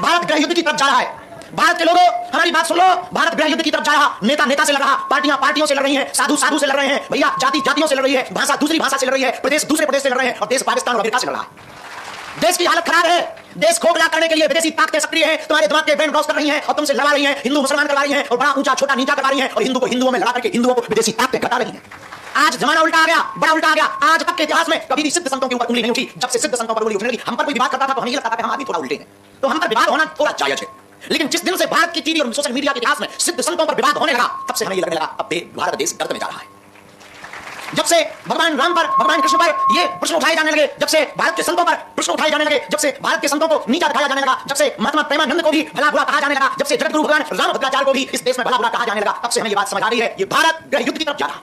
भारत गृह युद्ध की तरफ जा रहा है। भारत के लोगों, हमारी बात सुन लो, भारत गृह युद्ध की तरफ जा रहा। नेता नेता से लड़ रहा, पार्टियां पार्टियों से लड़ रही हैं, साधु साधु से लड़ रहे हैं, भैया जाति जातियों से लड़ रही है, भाषा दूसरी भाषा से लड़ रही है, प्रदेश दूसरे प्रदेश से लड़ रहे हैं, और देश पाकिस्तान और अमेरिका से लड़ रहा है। देश की हालत खराब है। देश खोखला करने के लिए विदेशी ताकतें सक्रिय हैं, तुम्हारे दिमाग के ब्रेन वॉश कर रही हैं और तुमसे लड़ा रही हैं, हिंदू मुसलमान करवा रही हैं और बड़ा ऊंचा छोटा नीचा करवा रही हैं, और हिंदू को हिंदुओं में लड़ा करके हिंदुओं को विदेशी ताकतें घटा रही हैं। आज जमाना उल्टा आ गया, बड़ा उल्टा आ गया। आज तक के इतिहास में कभी भी सिद्ध संतों के ऊपर उंगली नहीं उठी। जब से सिद्ध संतों पर उंगली उठने लगी, हम पर कोई विवाद करता था तो हमें ये लगता था कि हम आदमी थोड़ा उल्टे हैं, तो हम पर विवाद होना थोड़ा जायज है। लेकिन जिस दिन से भारत की टीवी और सोशल मीडिया के इतिहास में सिद्ध संतों पर विवाद होने लगा, तब से हमें ये लगने लगा अब भारत देश गर्त में जा रहा है। जब से भगवान राम पर, भगवान कृष्ण पर ये प्रश्न उठाए जाने लगे, जब से भारत के संतों पर प्रश्न उठाए जाने लगे, जब से भारत के संतों को नीचा दिखाया जाने लगा, जब से महात्मा प्रेमानंद को भी भला बुरा कहा जाने लगा, जब से जगतगुरु भगवान रामभद्राचार्य को भी इस देश में भला बुरा कहा जाने लगा, तब से हमें ये बात समझ आ रही है, ये भारत गृह युद्ध की तरफ जा रहा।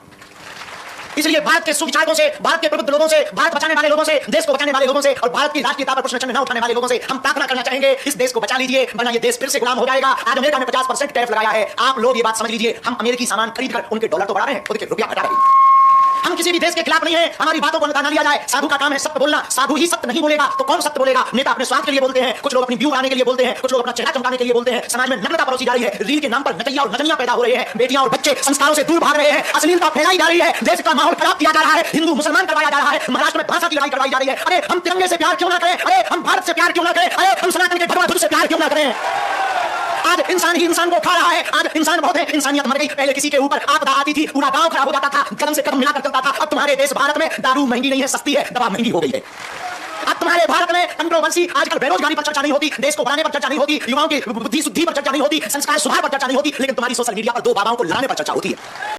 इसलिए भारत के सुविचारकों से, भारत के प्रबुद्ध लोगों से, भारत बचाने वाले लोगों से, देश को बचाने वाले लोगों से और भारत की राष्ट्रीयता पर प्रश्न चिन्ह न उठाने वाले लोगों से हम प्रार्थना करना चाहेंगे, इस देश को बचा लीजिए, वरना ये देश फिर से गुलाम हो जाएगा। आज अमेरिका ने 50% टैरिफ लगाया है। आप लोग ये बात समझ लीजिए, हम अमेरिकी सामान खरीदकर उनके डॉलर तो बढ़ा रहे हैं, उनके रुपया घटा रहे हैं। हम किसी भी देश के खिलाफ नहीं है, हमारी बातों को नकार ना लिया जाए। साधु का काम है सत्य बोलना, साधु ही सत्य नहीं बोलेगा तो कौन सत्य बोलेगा। नेता अपने स्वार्थ के लिए बोलते हैं, कुछ लोग अपनी व्यू बनाने के लिए बोलते हैं, कुछ लोग अपना चेहरा चमकाने के लिए बोलते हैं। समाज में नग्नता परोसी जा रही है, रील के नाम पर नचैया और नचनियां पैदा हो रहे हैं, बेटियां और बच्चे संस्कारों से दूर भाग रहे हैं, अश्लीलता फैलाई जा रही है, देश का माहौल खराब किया जा रहा है, हिंदू मुसलमान करवाया जा रहा है, महाराष्ट्र में भाषा की लड़ाई करवाई जा रही है। अरे हम तिरंगे से प्यार क्यों ना करें, अरे हम भारत से प्यार क्यों ना करें, अरे हम सनातन के भगवान बुद्ध से प्यार क्यों ना करें। आज इंसान ही इंसान को खा रहा है, आज इंसान बहुत है, इंसानियत मर गई। पहले किसी के ऊपर आपदा आती थी, पूरा गांव खराब हो जाता था, कदम से कदम मिलाकर चलता था। अब तुम्हारे देश भारत में दारू महंगी नहीं है, सस्ती है, दवा महंगी हो गई है। अब तुम्हारे भारत में कंट्रोवर्सी, आजकल बेरोजगारी पर चर्चा नहीं होती, देश को बढ़ाने पर चर्चा नहीं होती, युवाओं की बुद्धि शुद्धि पर चर्चा नहीं होती, संस्कार सुधार पर चर्चा नहीं होती, लेकिन तुम्हारी सोशल मीडिया पर दो बाबाओं को लड़ाने पर चर्चा होती है।